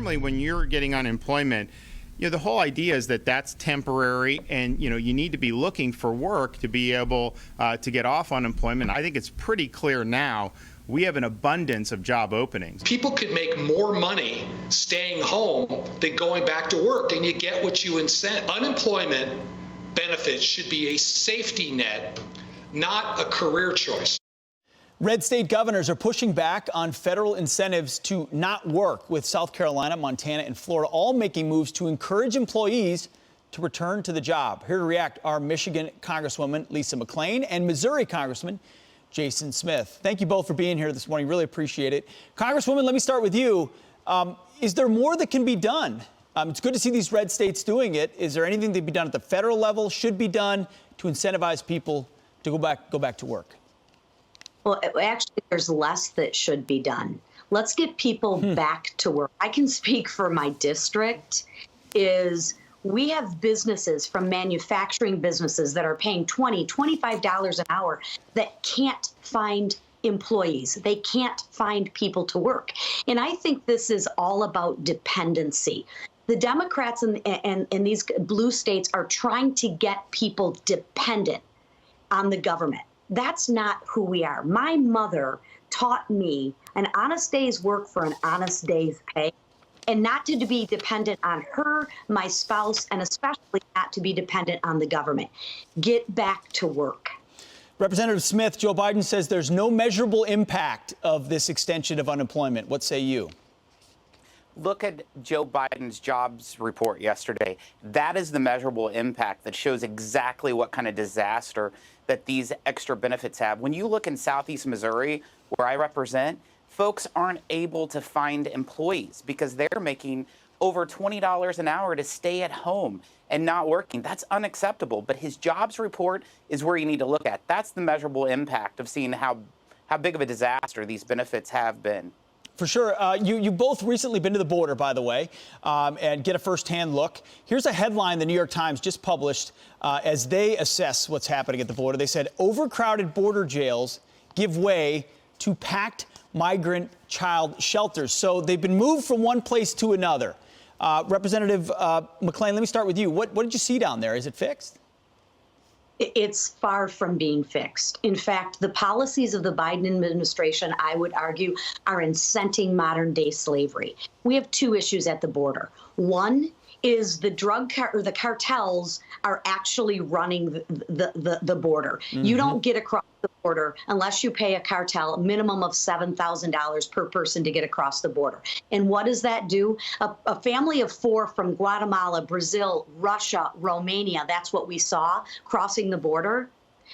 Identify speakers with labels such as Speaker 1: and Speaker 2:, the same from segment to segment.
Speaker 1: normally when you're getting unemployment, the whole idea is that that's temporary, and you need to be looking for work to be able to get off unemployment. I think it's pretty clear now we have an abundance of job openings.
Speaker 2: People could make more money staying home than going back to work, and you get what you incent. Unemployment benefits should be a safety net, not a career choice.
Speaker 3: Red state governors are pushing back on federal incentives to not work, with South Carolina, Montana, and Florida all making moves to encourage employees to return to the job. Here to react are Michigan Congresswoman Lisa McClain and Missouri Congressman Jason Smith. Thank you both for being here this morning. Really appreciate it. Congresswoman, let me start with you. Is there more that can be done? It's good to see these red states doing it. Is there anything that can be done at the federal level, should be done, to incentivize people to go back to work?
Speaker 4: Well, actually, there's less that should be done. Let's get people back to work. I can speak for my district. We have businesses, from manufacturing businesses, that are paying $20, $25 an hour that can't find employees. They can't find people to work. And I think this is all about dependency. The Democrats in these blue states are trying to get people dependent on the government. That's not who we are. My mother taught me an honest day's work for an honest day's pay, and not to be dependent on her, my spouse, and especially not to be dependent on the government. Get back to work.
Speaker 3: Representative Smith, Joe Biden says there's no measurable impact of this extension of unemployment. What say you?
Speaker 5: Look at Joe Biden's jobs report yesterday. That is the measurable impact that shows exactly what kind of disaster that these extra benefits have. When you look in Southeast Missouri, where I represent, folks aren't able to find employees because they're making over $20 an hour to stay at home and not working. That's unacceptable. But his jobs report is where you need to look at. That's the measurable impact of seeing how big of a disaster these benefits have been.
Speaker 3: For sure. You both recently been to the border, by the way, and get a firsthand look. Here's a headline the New York Times just published as they assess what's happening at the border. They said overcrowded border jails give way to packed migrant child shelters. So they've been moved from one place to another. Representative McClain, let me start with you. What did you see down there? Is it fixed?
Speaker 4: It's far from being fixed. In fact, the policies of the Biden administration, I would argue, are incenting modern day slavery. We have two issues at the border. One is the the cartels are actually running the border. Mm-hmm. You don't get across the border unless you pay a cartel a minimum of $7,000 per person to get across the border. And what does that do? A family of four from Guatemala, Brazil, Russia, Romania, that's what we saw crossing the border.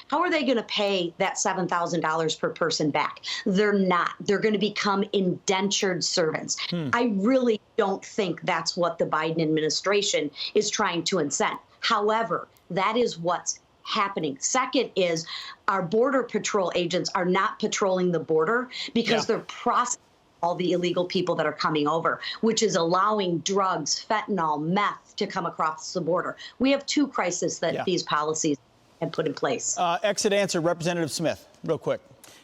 Speaker 4: How are they going to pay that $7,000 per person back? They're not. They're going to become indentured servants. I really don't think that's what the Biden administration is trying to incent. However, that is what's happening. Second is our Border Patrol agents are not patrolling the border because they're processing all the illegal people that are coming over, which is allowing drugs, fentanyl, meth to come across the border. We have two crises that these policies have put in place.
Speaker 3: Exit answer, Representative Smith, real quick.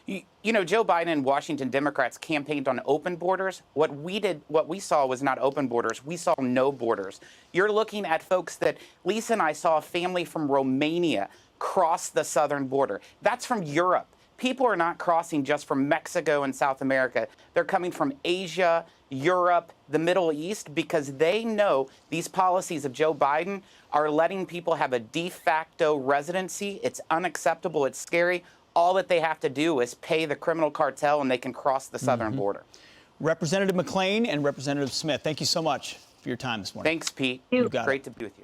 Speaker 5: You know, Joe Biden and Washington Democrats campaigned on open borders. What we saw was not open borders. We saw no borders. You're looking at folks that Lisa and I saw a family from Romania cross the southern border. That's from Europe. People are not crossing just from Mexico and South America. They're coming from Asia, Europe, the Middle East, because they know these policies of Joe Biden are letting people have a de facto residency. It's unacceptable. It's scary. All that they have to do is pay the criminal cartel and they can cross the southern border.
Speaker 3: Representative McClain and Representative Smith, thank you so much for your time this morning.
Speaker 5: Thanks, Pete.
Speaker 3: You got
Speaker 5: Great
Speaker 3: it.
Speaker 5: to be with you.